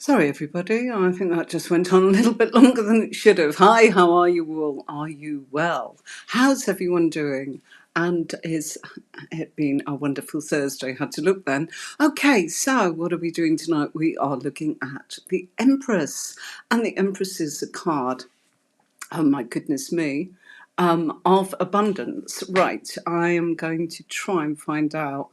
Sorry, everybody. I think that just went on a little bit longer than it should have. Hi, how are you all? Are you well? How's everyone doing? And is it been a wonderful Thursday? Had to look then. Okay, so what are we doing tonight? We are looking at the Empress. And the Empress is a card, oh my goodness me, of abundance. Right, I am going to try and find out.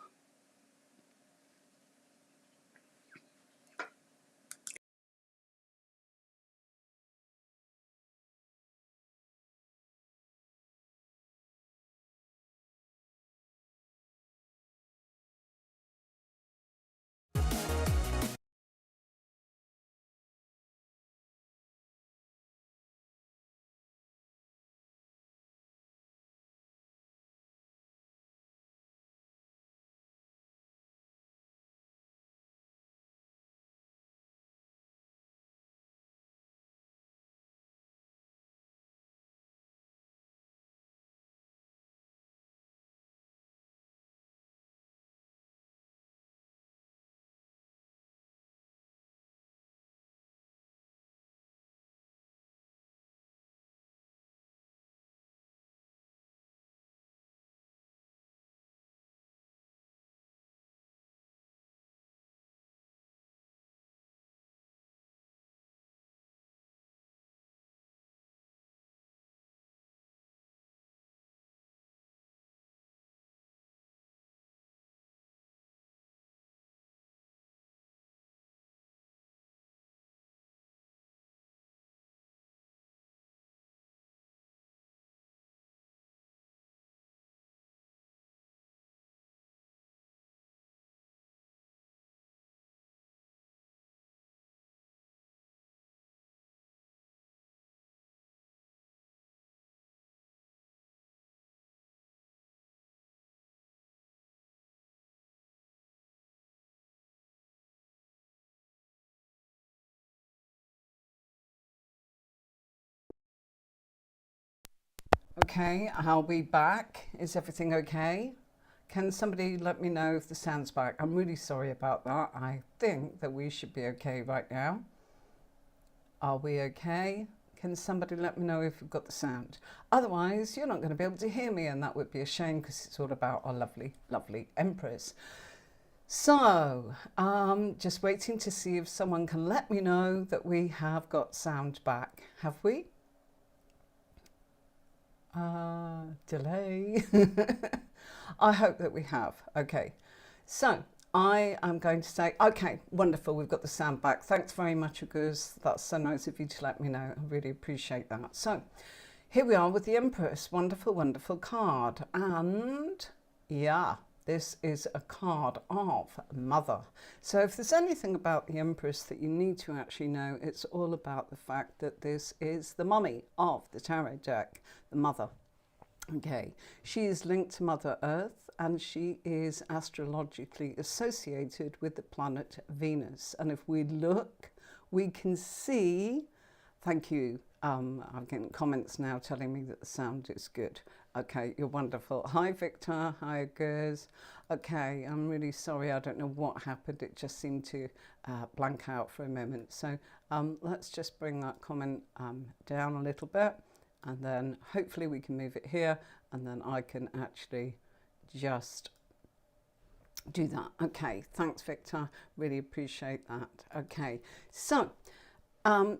Okay, I'll be back. Is everything okay? Can somebody let me know if the sound's back? I'm really sorry about that. I think that we should be okay right now. Are we okay? Can somebody let me know if we've got the sound? Otherwise, you're not going to be able to hear me, and that would be a shame because it's all about our lovely, lovely Empress. So, just waiting to see if someone can let me know that we have got sound back. Have we? Delay. I hope that we have. Okay, so I am going to say, okay, wonderful, we've got the sound back. Thanks very much, Agus. That's so nice of you to let me know. I really appreciate that. So here we are with the Empress. Wonderful, wonderful card. And yeah, this is a card of Mother. So if there's anything about the Empress that you need to actually know, it's all about the fact that this is the mummy of the tarot deck, the Mother. Okay, she is linked to Mother Earth and she is astrologically associated with the planet Venus. And if we look, we can see, thank you, I'm getting comments now telling me that the sound is good. Okay, you're wonderful. Hi, Victor. Hi, Gers. Okay, I'm really sorry. I don't know what happened. It just seemed to blank out for a moment. So let's just bring that comment down a little bit. And then hopefully we can move it here. And then I can actually just do that. Okay, thanks, Victor. Really appreciate that. Okay, so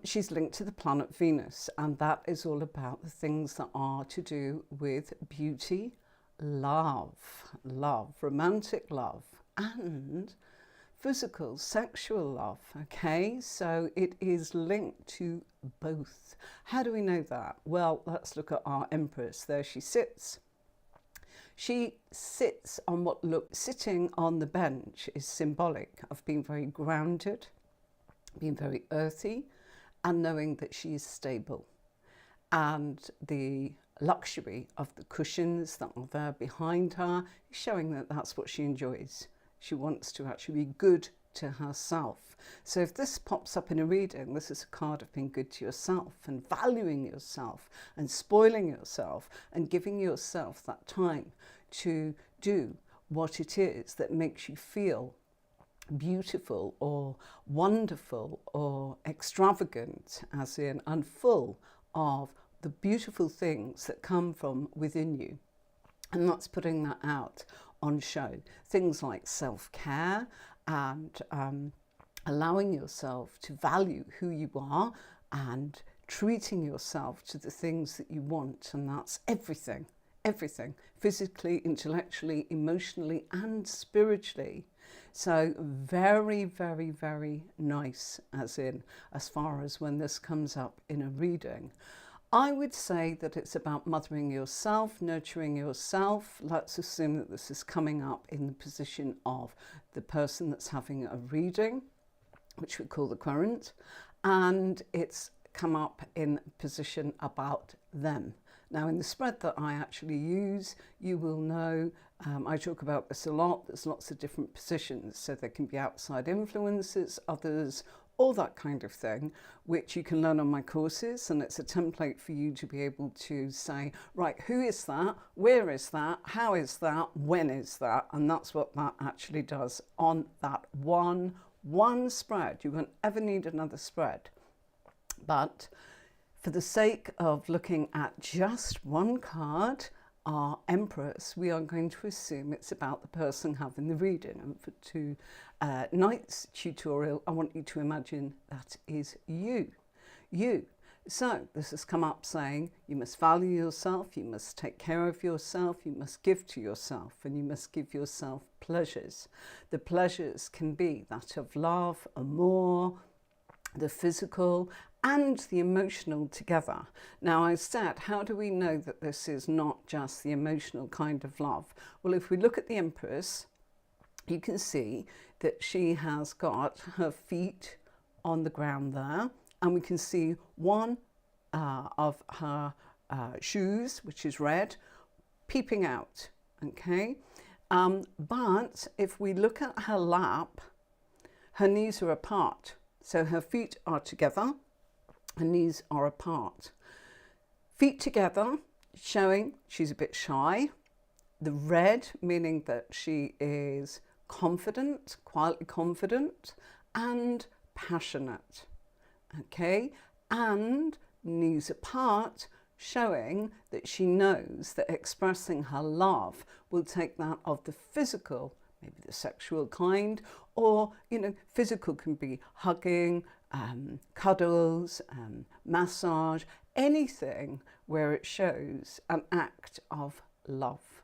she's linked to the planet Venus, and that is all about the things that are to do with beauty, love, romantic love, and physical, sexual love. Okay, so it is linked to both. How do we know that? Well, let's look at our Empress. There she sits. She sits on what looks, sitting on the bench is symbolic of being very grounded, being very earthy, and knowing that she is stable. And the luxury of the cushions that are there behind her is showing that that's what she enjoys. She wants to actually be good to herself. So if this pops up in a reading, this is a card of being good to yourself and valuing yourself and spoiling yourself and giving yourself that time to do what it is that makes you feel beautiful or wonderful or extravagant, as in, and full of the beautiful things that come from within you. And that's putting that out on show. Things like self-care and allowing yourself to value who you are and treating yourself to the things that you want. And that's everything, everything, physically, intellectually, emotionally, and spiritually. So very, very, very nice, as far as when this comes up in a reading. I would say that it's about mothering yourself, nurturing yourself. Let's assume that this is coming up in the position of the person that's having a reading, which we call the querent, and it's come up in position about them. Now, in the spread that I actually use, you will know, I talk about this a lot, there's lots of different positions, so there can be outside influences, others, all that kind of thing, which you can learn on my courses, and it's a template for you to be able to say, right, who is that, where is that, how is that, when is that, and that's what that actually does on that one spread. You won't ever need another spread. But for the sake of looking at just one card, our Empress, we are going to assume it's about the person having the reading. And for tonight's tutorial, I want you to imagine that is you. So this has come up saying you must value yourself, you must take care of yourself, you must give to yourself, and you must give yourself pleasures. The pleasures can be that of love, amour, the physical and the emotional together. Now, I said, how do we know that this is not just the emotional kind of love? Well, if we look at the Empress, you can see that she has got her feet on the ground there, and we can see one of her shoes, which is red, peeping out, okay? But if we look at her lap, her knees are apart. So her feet are together, her knees are apart. Feet together, showing she's a bit shy. The red, meaning that she is confident, quietly confident, and passionate. Okay, and knees apart, showing that she knows that expressing her love will take that of the physical, maybe the sexual kind, or, you know, physical can be hugging, cuddles, massage, anything where it shows an act of love.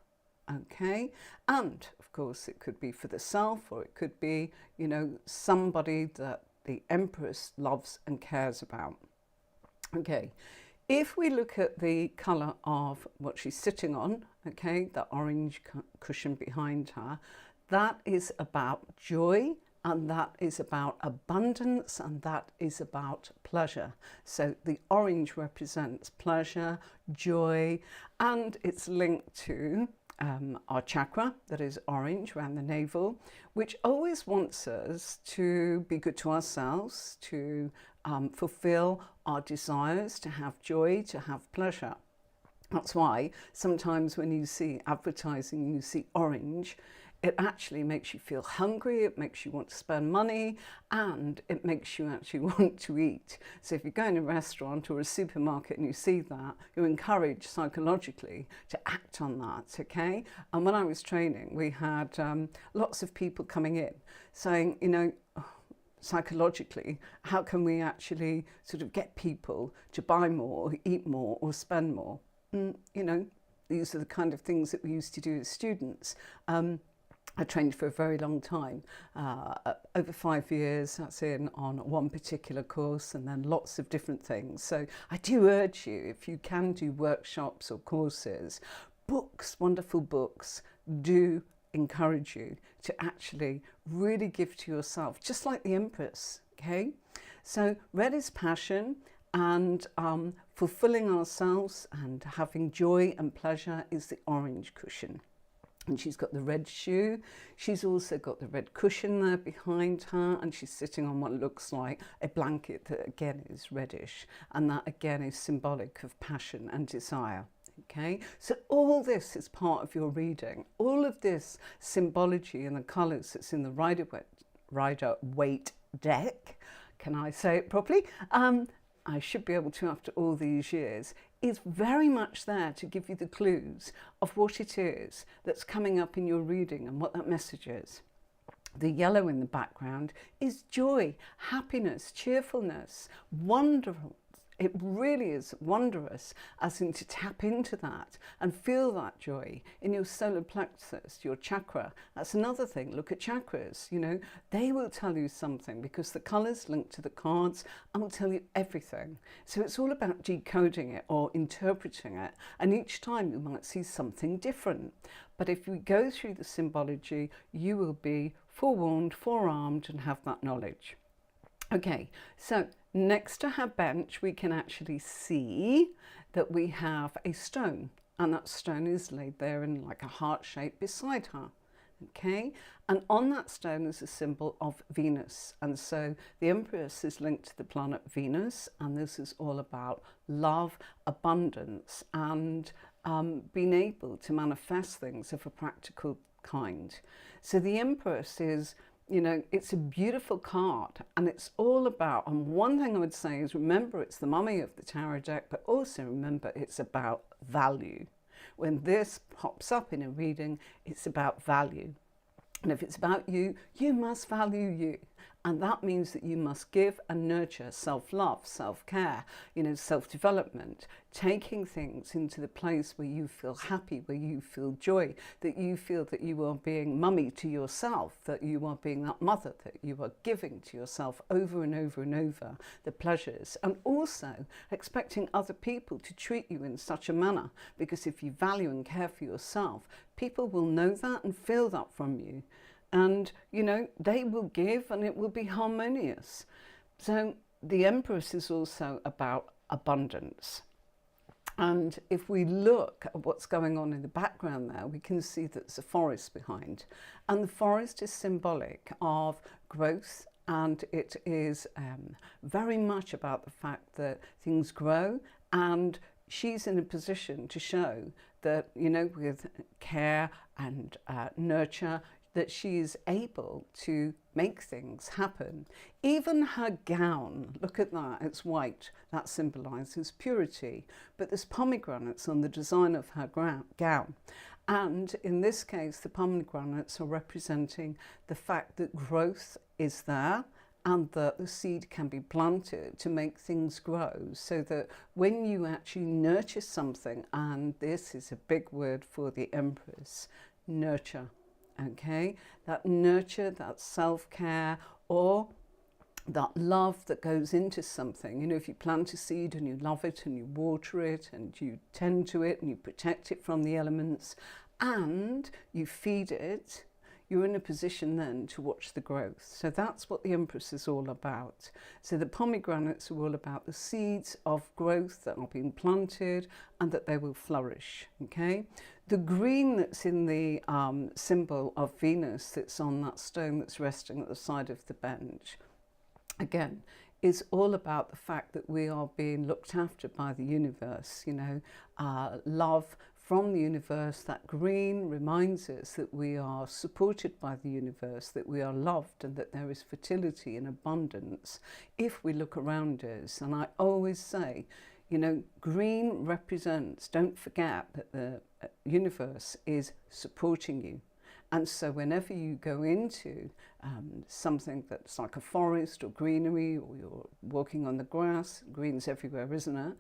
Okay, and of course it could be for the self, or it could be, you know, somebody that the Empress loves and cares about. Okay, if we look at the colour of what she's sitting on, okay, the orange cushion behind her, that is about joy, and that is about abundance, and that is about pleasure. So the orange represents pleasure, joy, and it's linked to our chakra that is orange around the navel, which always wants us to be good to ourselves, to fulfill our desires, to have joy, to have pleasure. That's why sometimes when you see advertising, you see orange, it actually makes you feel hungry, it makes you want to spend money, and it makes you actually want to eat. So if you go in a restaurant or a supermarket and you see that, you're encouraged psychologically to act on that, okay? And when I was training, we had lots of people coming in saying, you know, psychologically, how can we actually sort of get people to buy more, eat more, or spend more? You know, these are the kind of things that we used to do as students. I trained for a very long time, over 5 years, that's in on one particular course, and then lots of different things. So I do urge you, if you can do workshops or courses, books, wonderful books, do encourage you to actually really give to yourself, just like the Empress, okay? So red is passion, and fulfilling ourselves and having joy and pleasure is the orange cushion. And she's got the red shoe. She's also got the red cushion there behind her, and she's sitting on what looks like a blanket that again is reddish, and that again is symbolic of passion and desire. Okay, so all this is part of your reading. All of this symbology and the colours that's in the Rider-Waite deck, can I say it properly? I should be able to after all these years, is very much there to give you the clues of what it is that's coming up in your reading and what that message is. The yellow in the background is joy, happiness, cheerfulness, wonderful. It really is wondrous, as in to tap into that and feel that joy in your solar plexus, your chakra. That's another thing. Look at chakras, you know, they will tell you something because the colours link to the cards and will tell you everything. So it's all about decoding it or interpreting it. And each time you might see something different. But if we go through the symbology, you will be forewarned, forearmed, and have that knowledge. Okay, so next to her bench, we can actually see that we have a stone, and that stone is laid there in like a heart shape beside her. Okay, and on that stone is a symbol of Venus, and so the Empress is linked to the planet Venus, and this is all about love, abundance, and being able to manifest things of a practical kind. So the Empress is, you know, it's a beautiful card, and it's all about, and one thing I would say is remember it's the mummy of the tarot deck, but also remember it's about value. When this pops up in a reading, it's about value. And if it's about you, you must value you. And that means that you must give and nurture self-love, self-care, you know, self-development, taking things into the place where you feel happy, where you feel joy, that you feel that you are being mummy to yourself, that you are being that mother, that you are giving to yourself over and over and over the pleasures, and also expecting other people to treat you in such a manner, because if you value and care for yourself, people will know that and feel that from you. And, you know, they will give and it will be harmonious. So the Empress is also about abundance. And if we look at what's going on in the background there, we can see that there's a forest behind. And the forest is symbolic of growth, and it is very much about the fact that things grow, and she's in a position to show that, you know, with care and nurture, that she is able to make things happen. Even her gown, look at that, it's white, that symbolises purity, but there's pomegranates on the design of her gown. And in this case, the pomegranates are representing the fact that growth is there, and that the seed can be planted to make things grow, so that when you actually nurture something, and this is a big word for the Empress, nurture. Okay, that nurture, that self-care, or that love that goes into something. You know, if you plant a seed and you love it and you water it and you tend to it and you protect it from the elements and you feed it, you're in a position then to watch the growth. So that's what the Empress is all about. So the pomegranates are all about the seeds of growth that are being planted and that they will flourish, okay? The green that's in the symbol of Venus that's on that stone that's resting at the side of the bench, again, is all about the fact that we are being looked after by the universe, you know, love from the universe. That green reminds us that we are supported by the universe, that we are loved, and that there is fertility and abundance if we look around us. And I always say, you know, green represents, don't forget that the universe is supporting you. And so whenever you go into something that's like a forest or greenery, or you're walking on the grass, green's everywhere, isn't it?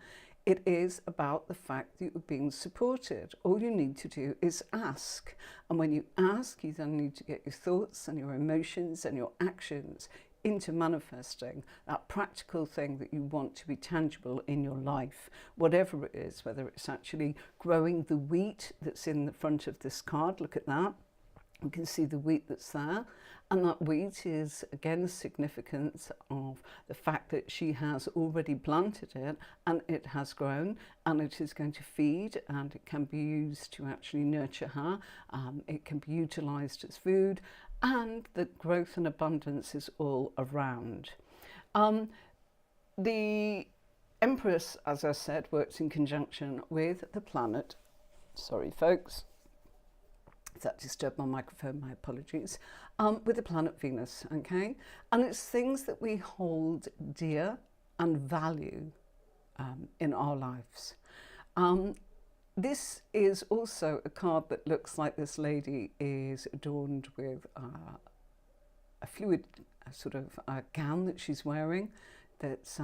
It is about the fact that you're being supported. All you need to do is ask. And when you ask, you then need to get your thoughts and your emotions and your actions into manifesting that practical thing that you want to be tangible in your life, whatever it is, whether it's actually growing the wheat that's in the front of this card. Look at that. You can see the wheat that's there, and that wheat is again significant of the fact that she has already planted it and it has grown, and it is going to feed, and it can be used to actually nurture her. It can be utilized as food, and the growth and abundance is all around. The Empress, as I said, works in conjunction with the planet, sorry folks, If that disturbed my microphone, my apologies, with the planet Venus, okay? And it's things that we hold dear and value in our lives. This is also a card that looks like this lady is adorned with a fluid sort of gown that she's wearing that's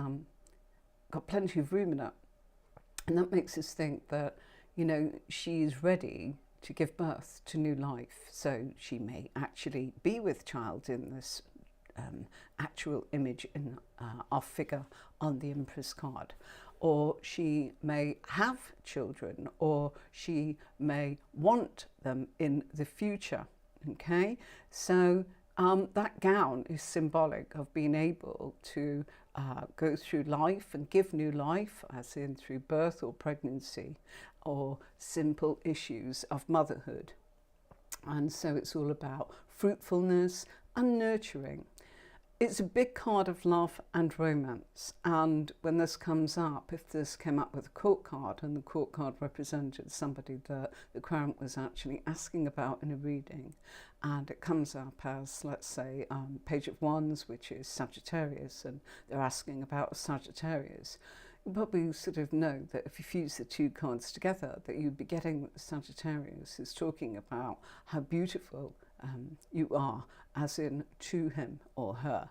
got plenty of room in it. And that makes us think that, you know, she's ready to give birth to new life. So she may actually be with child in this actual image in our figure on the Empress card. Or she may have children, or she may want them in the future, okay? So that gown is symbolic of being able to go through life and give new life, as in through birth or pregnancy, or simple issues of motherhood. And so it's all about fruitfulness and nurturing. It's a big card of love and romance, and when this comes up, if this came up with a court card and the court card represented somebody that the client was actually asking about in a reading, and it comes up as, let's say, Page of Wands, which is Sagittarius, and they're asking about a Sagittarius, you probably sort of know that if you fuse the two cards together, that you'd be getting Sagittarius is talking about how beautiful you are, as in to him or her.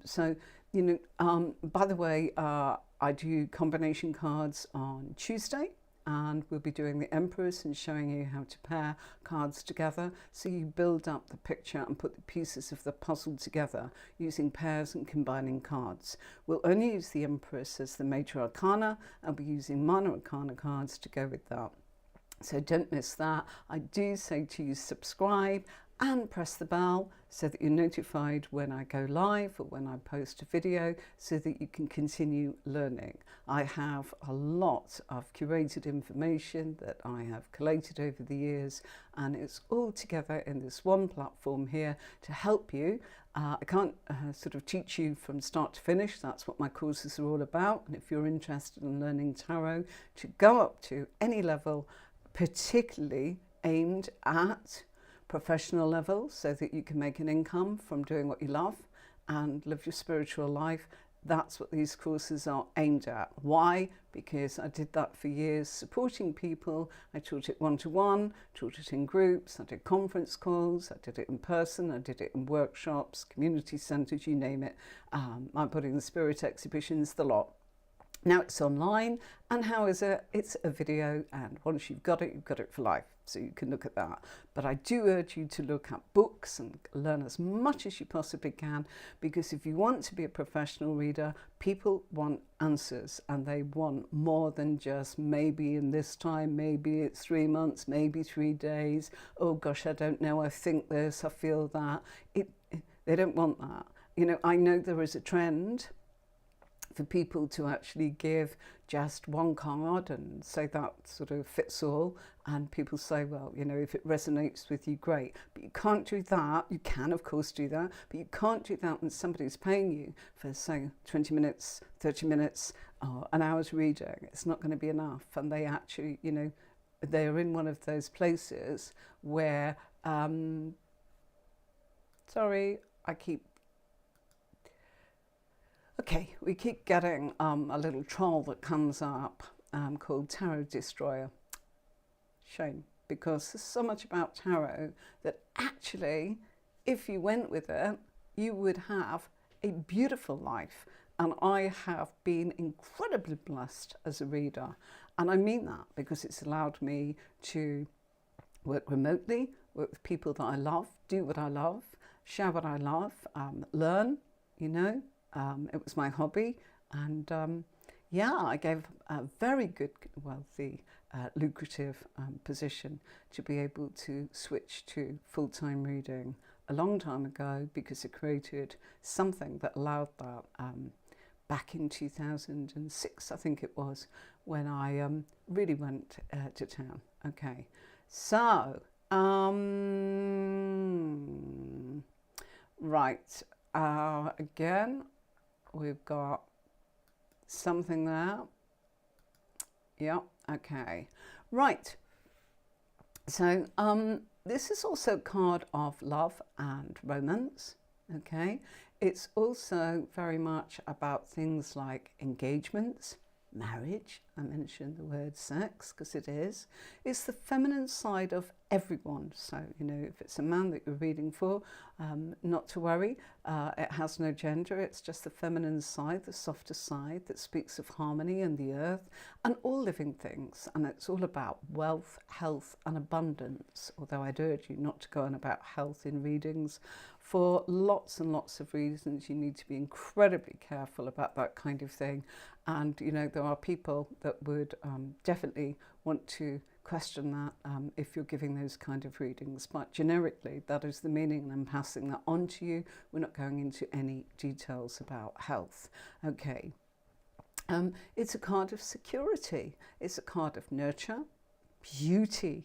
So, you know, by the way, I do combination cards on Tuesday, and we'll be doing the Empress and showing you how to pair cards together. So you build up the picture and put the pieces of the puzzle together using pairs and combining cards. We'll only use the Empress as the major arcana, and we're using minor arcana cards to go with that. So don't miss that. I do say to you, subscribe and press the bell so that you're notified when I go live or when I post a video, so that you can continue learning. I have a lot of curated information that I have collated over the years, and it's all together in this one platform here to help you. I can't sort of teach you from start to finish. That's what my courses are all about. And if you're interested in learning tarot to go up to any level, particularly aimed at professional level, so that you can make an income from doing what you love and live your spiritual life, that's what these courses are aimed at. Why? Because I did that for years, supporting people. I taught it one-to-one, taught it in groups, I did conference calls, I did it in person, I did it in workshops, community centres, you name it. My Body and Spirit exhibitions, the lot. Now it's online, and how is it? It's a video, and once you've got it for life, so you can look at that. But I do urge you to look at books and learn as much as you possibly can, because if you want to be a professional reader, people want answers, and they want more than just maybe in this time, maybe it's 3 months, maybe 3 days, oh gosh, I don't know, I think this, I feel that. They don't want that. You know, I know there is a trend for people to actually give just one card and say that sort of fits all, and people say, well, you know, if it resonates with you, great, but you can't do that. You can of course do that, but you can't do that when somebody's paying you for, say, 20 minutes, 30 minutes, or an hour's reading. It's not going to be enough. And they actually, you know, they're in one of those places where sorry, okay, we keep getting a little troll that comes up called Tarot Destroyer. Shame, because there's so much about tarot that actually, if you went with it, you would have a beautiful life. And I have been incredibly blessed as a reader. And I mean that because it's allowed me to work remotely, work with people that I love, do what I love, share what I love, learn, you know. It was my hobby, and yeah, I gave a very good, wealthy, lucrative position to be able to switch to full-time reading a long time ago, because it created something that allowed that back in 2006, I think it was, when I really went to town. Okay, so right, again, we've got something there. Yeah, okay. Right. So this is also a card of love and romance, okay? It's also very much about things like engagements, marriage. I mentioned the word sex because it is. It's the feminine side of everyone. So, you know, if it's a man that you're reading for, not to worry. It has no gender. It's just the feminine side, the softer side that speaks of harmony and the earth and all living things. And it's all about wealth, health and abundance. Although I'd urge you not to go on about health in readings. For lots and lots of reasons, you need to be incredibly careful about that kind of thing. And, you know, there are people that would definitely want to question that if you're giving those kind of readings. But generically, that is the meaning, and I'm passing that on to you. We're not going into any details about health. Okay. It's a card of security. It's a card of nurture, beauty.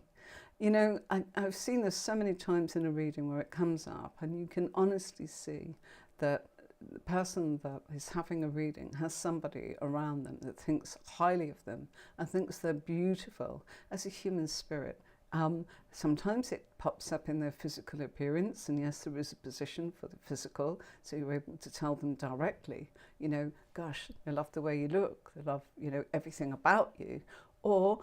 You know, I've seen this so many times in a reading where it comes up and you can honestly see that the person that is having a reading has somebody around them that thinks highly of them and thinks they're beautiful as a human spirit. Sometimes it pops up in their physical appearance, and yes, there is a position for the physical, so you're able to tell them directly, you know, gosh, they love the way you look, they love, you know, everything about you. Or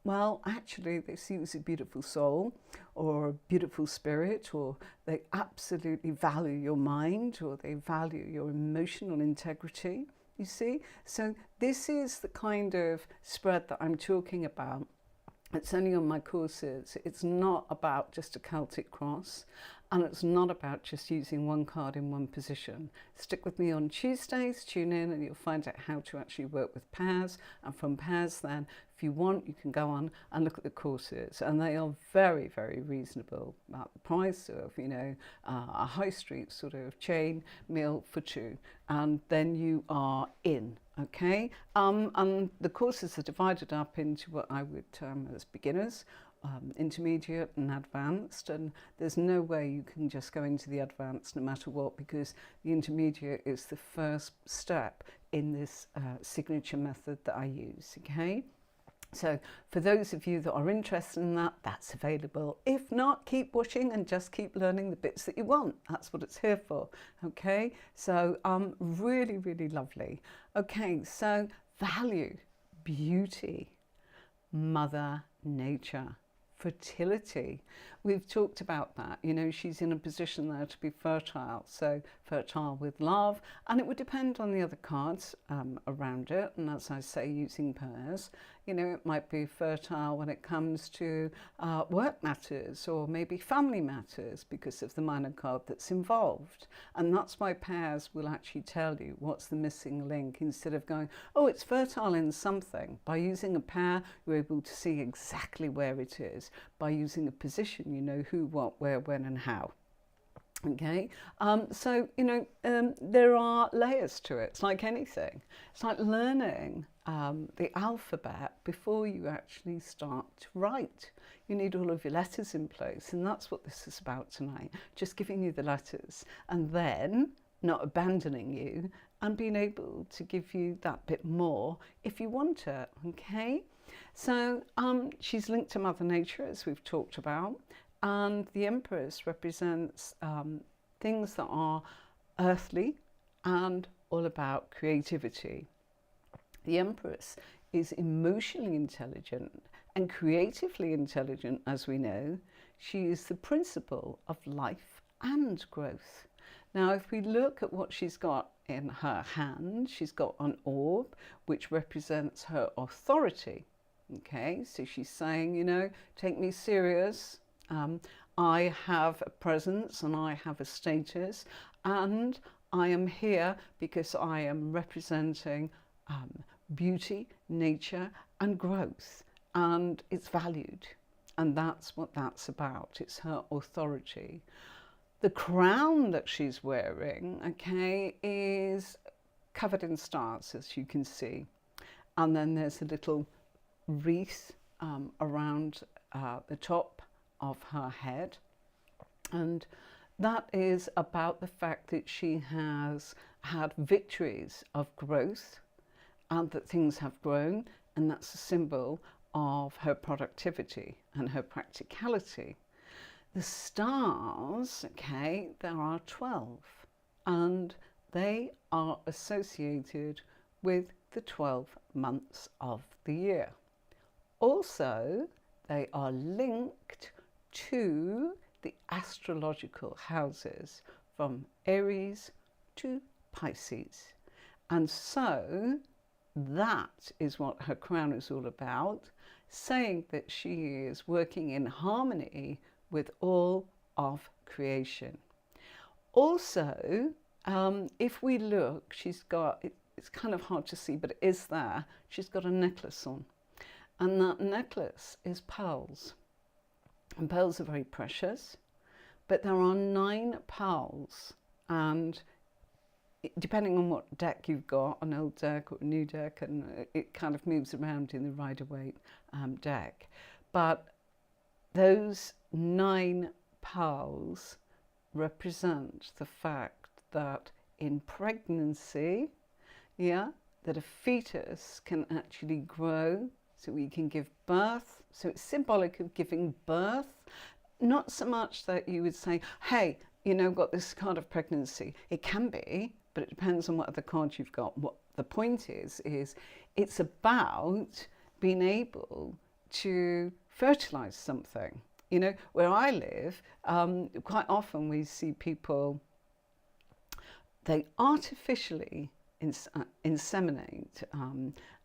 well, actually, they see you as a beautiful soul or a beautiful spirit, or they absolutely value your mind, or they value your emotional integrity, you see? So this is the kind of spread that I'm talking about. It's only on my courses. It's not about just a Celtic cross, and it's not about just using one card in one position. Stick with me on Tuesdays, tune in, and you'll find out how to actually work with pairs. And from pairs then, if you want, you can go on and look at the courses, and they are very, very reasonable at the price of, you know, a high street sort of chain meal for two, and then you are in. Okay, and the courses are divided up into what I would term as beginners, intermediate and advanced, and there's no way you can just go into the advanced no matter what, because the intermediate is the first step in this signature method that I use. Okay, so for those of you that are interested in that, that's available. If not, keep watching and just keep learning the bits that you want. That's what it's here for. Okay, so really, really lovely. Okay, so value, beauty, Mother Nature, fertility. We've talked about that. You know, she's in a position there to be fertile, so fertile with love, and it would depend on the other cards around it. And as I say, using pairs, you know, it might be fertile when it comes to work matters or maybe family matters because of the minor card that's involved. And that's why pairs will actually tell you what's the missing link, instead of going, oh, it's fertile in something. By using a pair, you're able to see exactly where it is. By using a position, you know who, what, where, when and how. Okay, so, you know, there are layers to it. It's like anything. It's like learning the alphabet before you actually start to write. You need all of your letters in place, and that's what this is about tonight. Just giving you the letters and then not abandoning you and being able to give you that bit more if you want it. Okay, so she's linked to Mother Nature, as we've talked about. And the Empress represents things that are earthly and all about creativity. The Empress is emotionally intelligent and creatively intelligent, as we know. She is the principle of life and growth. Now, if we look at what she's got in her hand, she's got an orb, which represents her authority. Okay, so she's saying, you know, take me serious. I have a presence and I have a status, and I am here because I am representing beauty, nature and growth, and it's valued, and that's what that's about. It's her authority. The crown that she's wearing, okay, is covered in stars, as you can see, and then there's a little wreath around the top of her head, and that is about the fact that she has had victories of growth and that things have grown, and that's a symbol of her productivity and her practicality. The stars, okay, there are 12, and they are associated with the 12 months of the year. Also, they are linked to the astrological houses from Aries to Pisces. And so that is what her crown is all about, saying that she is working in harmony with all of creation. Also, if we look, she's got, it's kind of hard to see, but it is there, she's got a necklace on. And that necklace is pearls. And pearls are very precious, but there are 9 pearls. And depending on what deck you've got, an old deck or a new deck, and it kind of moves around in the Rider-Waite deck. But those 9 pearls represent the fact that in pregnancy, that a fetus can actually grow, so we can give birth. So it's symbolic of giving birth. Not so much that you would say, hey, got this card of pregnancy. It can be, but it depends on what other cards you've got. What the point is it's about being able to fertilize something. Where I live, quite often we see people, they artificially inseminate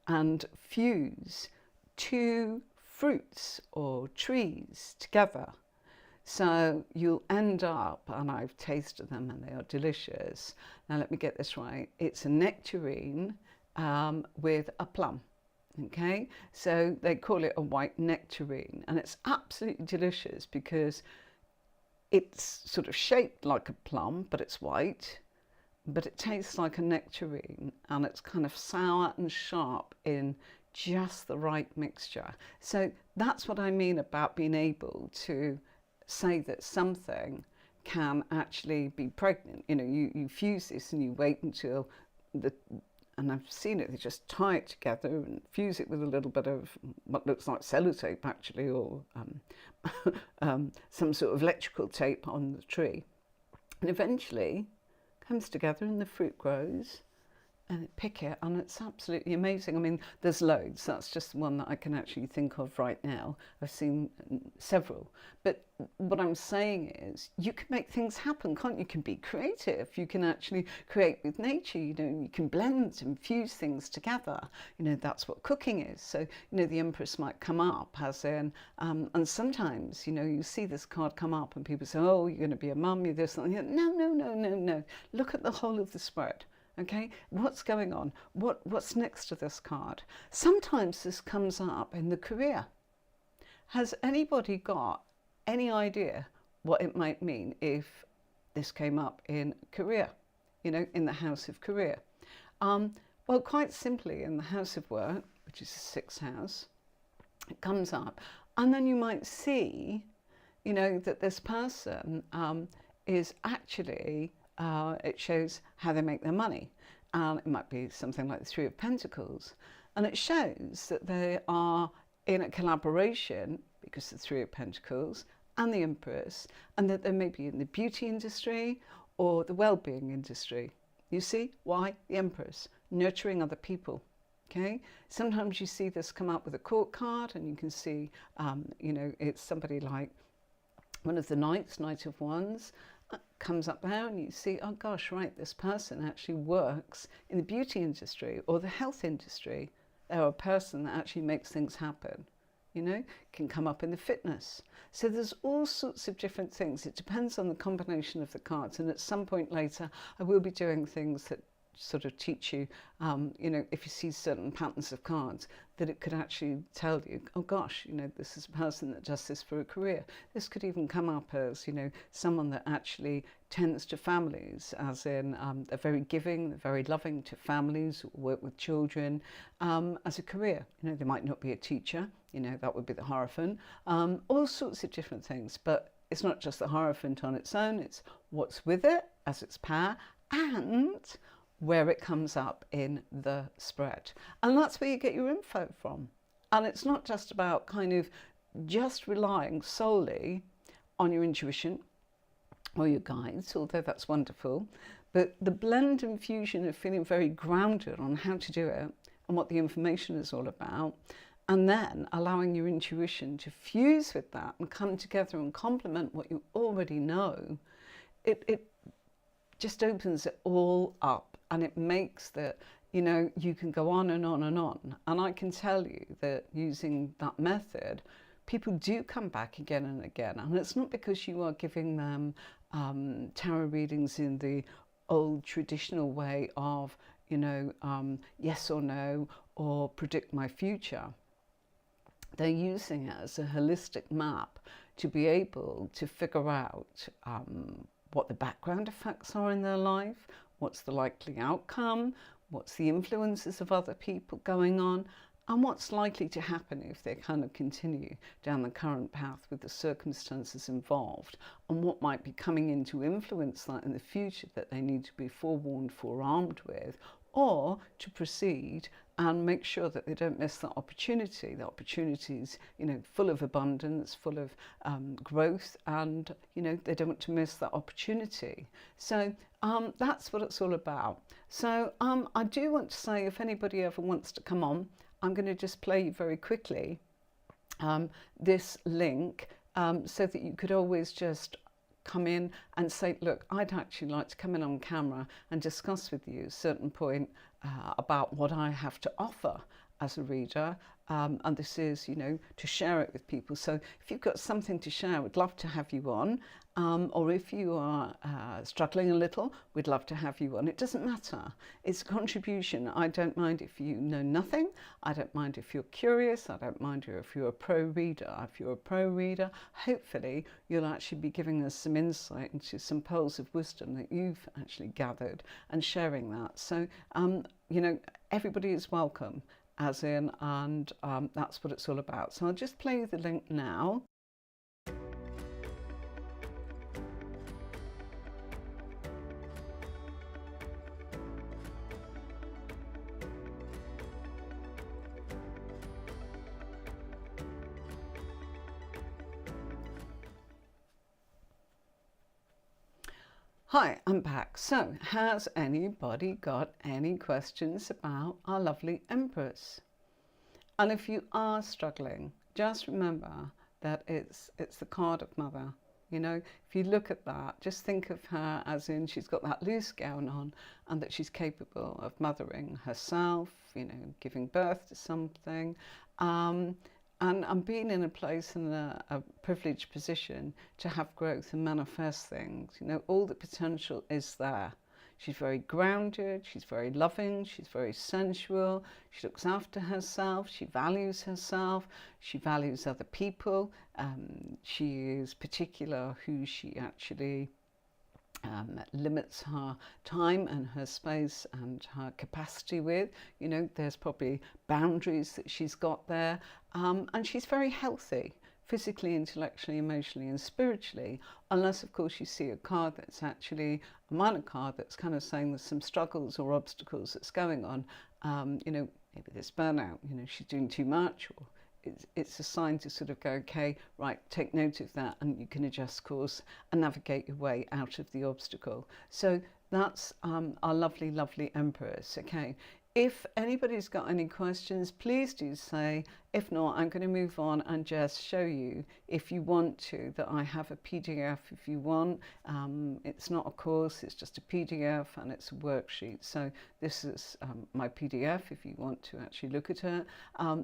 and fuse 2 fruits or trees together. So you'll end up, and I've tasted them and they are delicious. Now let me get this right. It's a nectarine with a plum. Okay, so they call it a white nectarine, and it's absolutely delicious because it's sort of shaped like a plum, but it's white, but it tastes like a nectarine, and it's kind of sour and sharp in just the right mixture. So that's what I mean about being able to say that something can actually be pregnant. You fuse this and you wait until and I've seen it, they just tie it together and fuse it with a little bit of what looks like sellotape actually, or some sort of electrical tape on the tree. And eventually comes together and the fruit grows, and pick it, and it's absolutely amazing. I mean, there's loads. That's just one that I can actually think of right now. I've seen several. But what I'm saying is, you can make things happen, can't you? You can be creative. You can actually create with nature. You can blend and fuse things together. That's what cooking is. So, the Empress might come up as in, and sometimes, you see this card come up and people say, oh, you're going to be a mum, you're this, and that. No. Look at the whole of the spread. Okay, what's going on? What's next to this card? Sometimes this comes up in the career. Has anybody got any idea what it might mean if this came up in career, in the house of career? Well, quite simply, in the house of work, which is the 6th house, it comes up, and then you might see, that this person is actually it shows how they make their money. And it might be something like the 3 of Pentacles. And it shows that they are in a collaboration, because the 3 of Pentacles and the Empress, and that they may be in the beauty industry or the well-being industry. You see why? The Empress, nurturing other people. Okay, sometimes you see this come up with a court card, and you can see, it's somebody like one of the knights, Knight of Wands, comes up there, and you see, oh gosh, right, this person actually works in the beauty industry or the health industry. They're a person that actually makes things happen, can come up in the fitness. So there's all sorts of different things. It depends on the combination of the cards, and at some point later I will be doing things that sort of teach you, if you see certain patterns of cards, that it could actually tell you, oh gosh, this is a person that does this for a career. This could even come up as, someone that actually tends to families, as in they're very giving, they're very loving to families, work with children, as a career. They might not be a teacher, that would be the Hierophant, all sorts of different things. But it's not just the Hierophant on its own, it's what's with it as its power, and where it comes up in the spread. And that's where you get your info from. And it's not just about kind of just relying solely on your intuition or your guides, although that's wonderful. But the blend and fusion of feeling very grounded on how to do it and what the information is all about, and then allowing your intuition to fuse with that and come together and complement what you already know, it just opens it all up, and it makes that, you know, you can go on and on and on. And I can tell you that using that method, people do come back again and again. And it's not because you are giving them tarot readings in the old traditional way of, you know, yes or no, or predict my future. They're using it as a holistic map to be able to figure out what the background effects are in their life, what's the likely outcome, what's the influences of other people going on, and what's likely to happen if they kind of continue down the current path with the circumstances involved, and what might be coming in to influence that in the future that they need to be forewarned, forearmed with, or to proceed and make sure that they don't miss that opportunity. The opportunity is, you know, full of abundance, full of growth, and, you know, they don't want to miss that opportunity. So that's what it's all about. So I do want to say, if anybody ever wants to come on, I'm going to just play you very quickly this link so that you could always just come in and say, look, I'd actually like to come in on camera and discuss with you at a certain point about what I have to offer as a reader. And this is, you know, to share it with people. So if you've got something to share, we'd love to have you on. Or if you are struggling a little, we'd love to have you on. It doesn't matter. It's a contribution. I don't mind if you know nothing. I don't mind if you're curious. I don't mind if you're a pro reader. If you're a pro reader, hopefully you'll actually be giving us some insight into some pearls of wisdom that you've actually gathered and sharing that. So, you know, everybody is welcome, as in, and that's what it's all about. So I'll just play you the link now. Hi, I'm back. So, has anybody got any questions about our lovely Empress? And if you are struggling, just remember that it's the card of Mother. You know, if you look at that, just think of her as in she's got that loose gown on, and that she's capable of mothering herself, you know, giving birth to something. And being in a place in a privileged position to have growth and manifest things, you know, all the potential is there. She's very grounded, she's very loving, she's very sensual, she looks after herself, she values other people, she is particular who she actually limits her time and her space and her capacity with. You know, there's probably boundaries that she's got there, and she's very healthy physically, intellectually, emotionally and spiritually, unless of course you see a card that's actually a minor card that's kind of saying there's some struggles or obstacles that's going on. You know, maybe there's burnout, you know, she's doing too much, or it's a sign to sort of go, okay, right, take note of that, and you can adjust course and navigate your way out of the obstacle. So that's our lovely, lovely Empress. Okay, if anybody's got any questions, please do say. If not, I'm going to move on and just show you, if you want to, that I have a PDF if you want. It's not a course, it's just a PDF, and it's a worksheet. So this is my PDF if you want to actually look at it.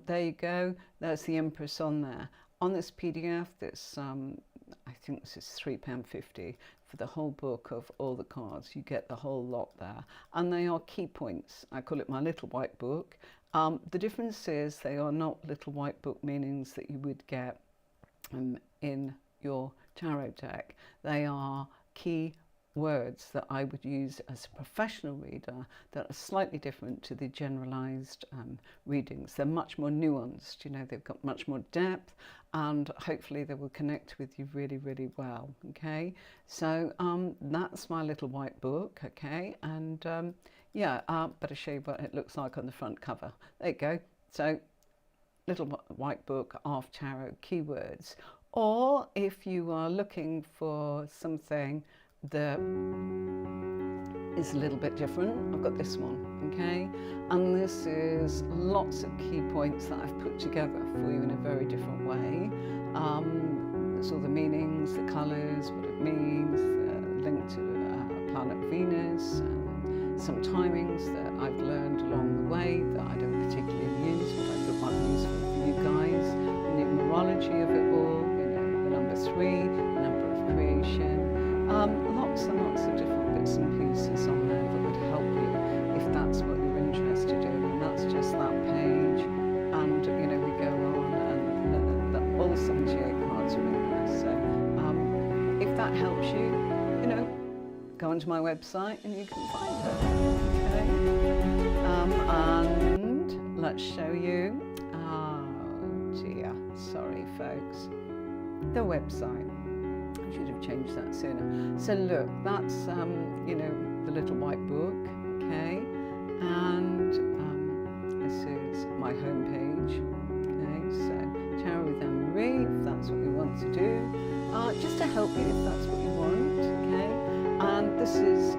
There you go, there's the Empress on there. On this PDF, this I think this is £3.50 for the whole book of all the cards. You get the whole lot there, and they are key points. I call it my little white book. The difference is they are not little white book meanings that you would get in your tarot deck. They are key words that I would use as a professional reader that are slightly different to the generalized readings. They're much more nuanced, you know, they've got much more depth, and hopefully they will connect with you really, really well. Okay, so that's my little white book. Okay, and yeah, better show you what it looks like on the front cover. There you go. So little white book of tarot keywords. Or if you are looking for something that is a little bit different, I've got this one, okay? And this is lots of key points that I've put together for you in a very different way. There's all the meanings, the colours, what it means, linked to planet Venus, some timings that I've learned along the way that I don't particularly use, but I thought might be useful for you guys. The numerology of it all, you know, the number 3, the number of creation, lots and lots of different bits and pieces on there that would help you if that's what you're interested in. And that's just that page, and you know, we go on, and all 78 cards are in there. So if that helps you, you know, go onto my website and you can find her. Okay, and let's show you. Oh dear, sorry folks, the website. I should have changed that sooner. So look, that's you know, the little white book, okay, and this is my homepage. Okay, so Tarot with Anne-Marie, if that's what you want to do, just to help you if that's what you want, okay. And this is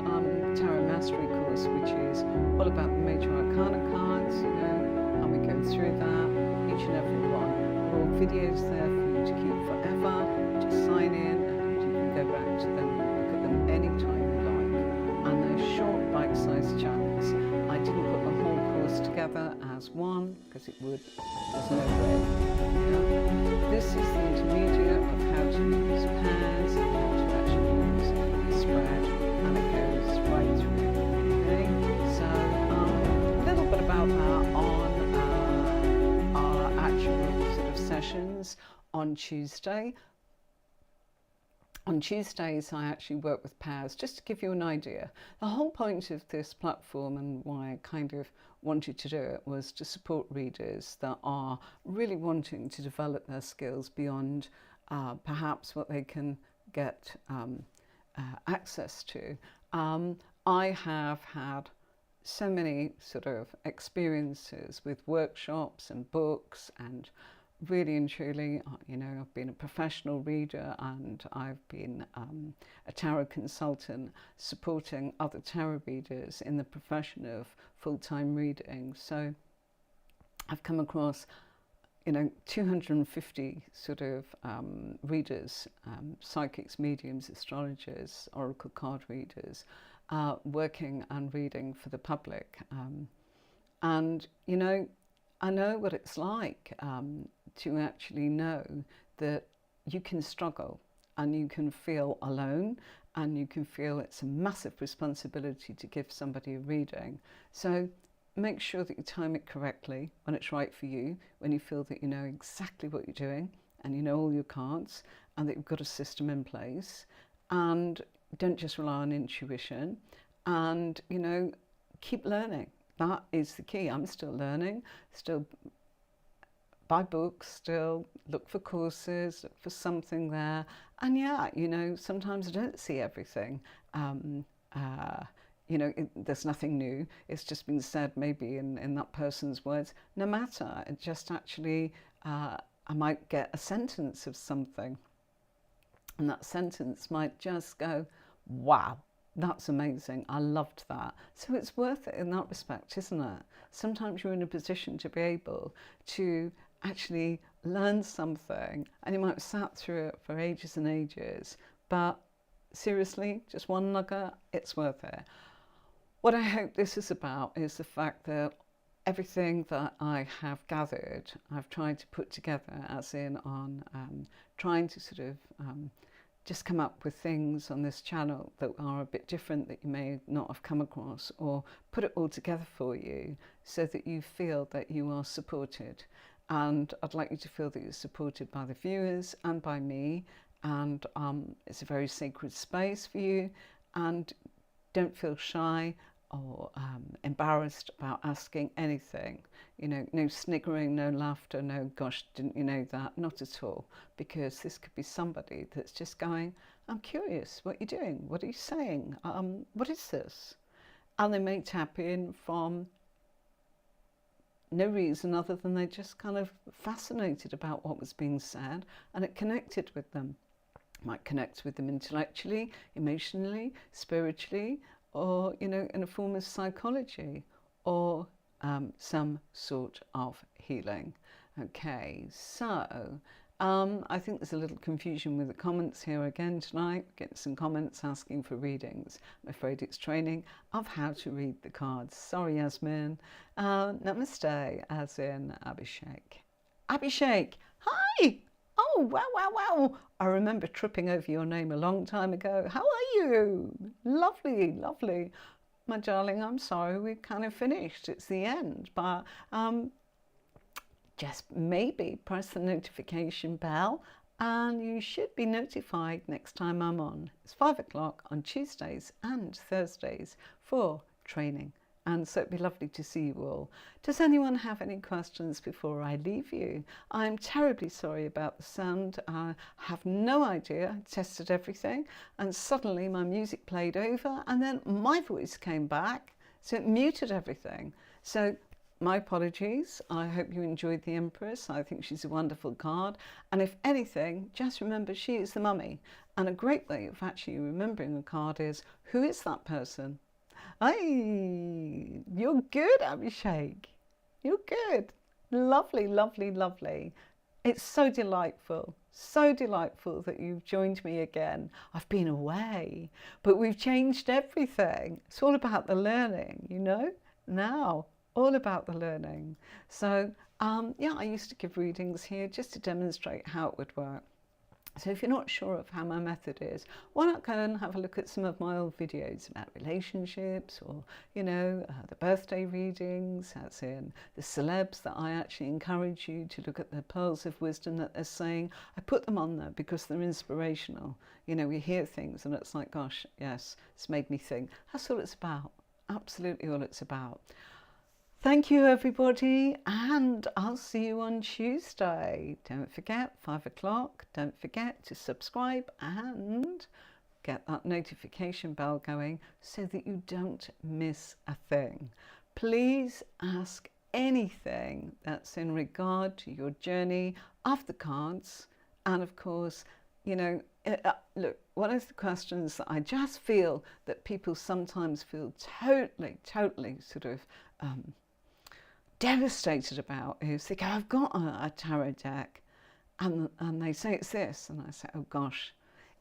Tarot Mastery course, which is all about the major arcana cards, you know, and we go through that, each and every one. There are all videos there for you to keep forever. Just sign in and you can go back to them, look at them anytime you like. And they're short, bite-sized chunks. I didn't put the whole course together as one, because it would, there's no way. Yeah. This is the intermediate of how to use pairs and how to actually use the spread, and it goes right through. Okay, so a little bit about that on our actual sort of sessions on Tuesday. On Tuesdays, I actually work with pairs, just to give you an idea. The whole point of this platform and why I kind of wanted to do it was to support readers that are really wanting to develop their skills beyond perhaps what they can get access to. I have had so many sort of experiences with workshops and books, and really and truly, you know, I've been a professional reader, and I've been a tarot consultant supporting other tarot readers in the profession of full-time reading. So I've come across, you know, 250 sort of readers, psychics, mediums, astrologers, oracle card readers, working and reading for the public. And, you know, I know what it's like to actually know that you can struggle and you can feel alone, and you can feel it's a massive responsibility to give somebody a reading. So make sure that you time it correctly when it's right for you, when you feel that you know exactly what you're doing and you know all your cards and that you've got a system in place, and don't just rely on intuition, and you know, keep learning. That is the key. I'm still learning, still buy books, still look for courses, look for something there. And yeah, you know, sometimes I don't see everything. You know, there's nothing new. It's just been said maybe in that person's words. No matter, it just actually, I might get a sentence of something, and that sentence might just go, wow, that's amazing, I loved that. So it's worth it in that respect, isn't it? Sometimes you're in a position to be able to actually learn something, and you might have sat through it for ages and ages, but seriously, just one nugget, it's worth it. What I hope this is about is the fact that everything that I have gathered, I've tried to put together, as in on trying to sort of just come up with things on this channel that are a bit different, that you may not have come across, or put it all together for you so that you feel that you are supported. And I'd like you to feel that you're supported by the viewers and by me, and it's a very sacred space for you, and don't feel shy or embarrassed about asking anything. You know, no sniggering, no laughter, no gosh, didn't you know that? Not at all, because this could be somebody that's just going, I'm curious, what you're doing, what are you saying, what is this? And they may tap in from no reason other than they just kind of fascinated about what was being said, and it connected with them. It might connect with them intellectually, emotionally, spiritually, or, you know, in a form of psychology, or some sort of healing. Okay, so I think there's a little confusion with the comments here again tonight. Getting some comments asking for readings. I'm afraid it's training of how to read the cards. Sorry, Yasmin. Namaste, as in Abhishek. Abhishek, hi! Oh, wow, wow, wow. I remember tripping over your name a long time ago. How are you? Lovely, lovely. My darling, I'm sorry, we've kind of finished. It's the end, but just maybe press the notification bell and you should be notified next time I'm on. It's 5 o'clock on Tuesdays and Thursdays for training. And so it'd be lovely to see you all. Does anyone have any questions before I leave you? I'm terribly sorry about the sound. I have no idea. I tested everything and suddenly my music played over and then my voice came back. So it muted everything. So my apologies. I hope you enjoyed the Empress. I think she's a wonderful card. And if anything, just remember she is the mummy. And a great way of actually remembering a card is, who is that person? Hey, you're good, Abhishek. You're good. Lovely, lovely, lovely. It's so delightful that you've joined me again. I've been away, but we've changed everything. It's all about the learning, you know, now. All about the learning. So yeah, I used to give readings here just to demonstrate how it would work. So if you're not sure of how my method is, why not go and have a look at some of my old videos about relationships, or, you know, the birthday readings, as in the celebs that I actually encourage you to look at the pearls of wisdom that they're saying. I put them on there because they're inspirational. You know, we hear things and it's like, gosh, yes, it's made me think. That's all it's about. Absolutely all it's about. Thank you, everybody, and I'll see you on Tuesday. Don't forget, 5 o'clock. Don't forget to subscribe and get that notification bell going so that you don't miss a thing. Please ask anything that's in regard to your journey of the cards. And of course, you know, look, one of the questions that I just feel that people sometimes feel totally sort of devastated about is they go, I've got a tarot deck, and they say it's this, and I say, oh gosh,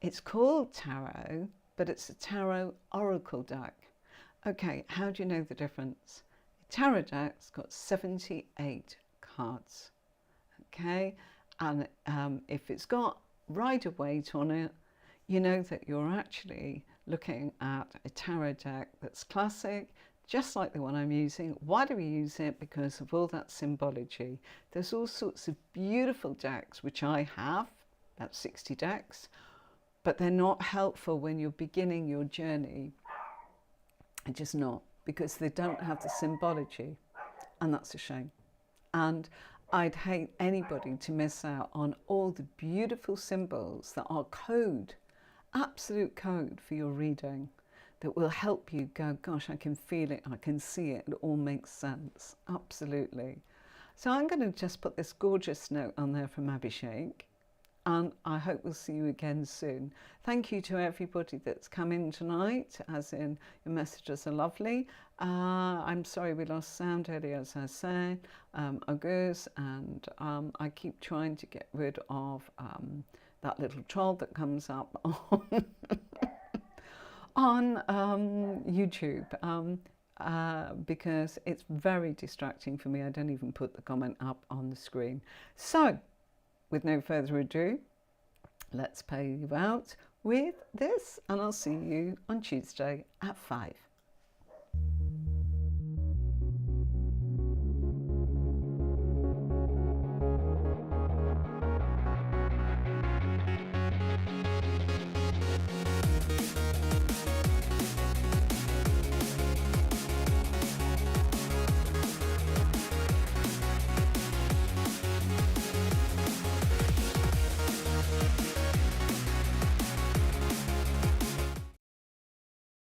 it's called tarot, but it's a tarot oracle deck. Okay, how do you know the difference? A tarot deck's got 78 cards, okay, and if it's got Rider-Waite on it, you know that you're actually looking at a tarot deck that's classic, just like the one I'm using. Why do we use it? Because of all that symbology. There's all sorts of beautiful decks, which I have, about 60 decks, but they're not helpful when you're beginning your journey. They're just not, because they don't have the symbology, and that's a shame. And I'd hate anybody to miss out on all the beautiful symbols that are code, absolute code for your reading, that will help you go, gosh, I can feel it, I can see it, it all makes sense, absolutely. So I'm going to just put this gorgeous note on there from Abhishek, and I hope we'll see you again soon. Thank you to everybody that's come in tonight, as in your messages are lovely. I'm sorry we lost sound earlier, as I said, August, and I keep trying to get rid of that little troll that comes up on YouTube, because it's very distracting for me. I don't even put the comment up on the screen. So, with no further ado, let's pay you out with this, and I'll see you on Tuesday at 5.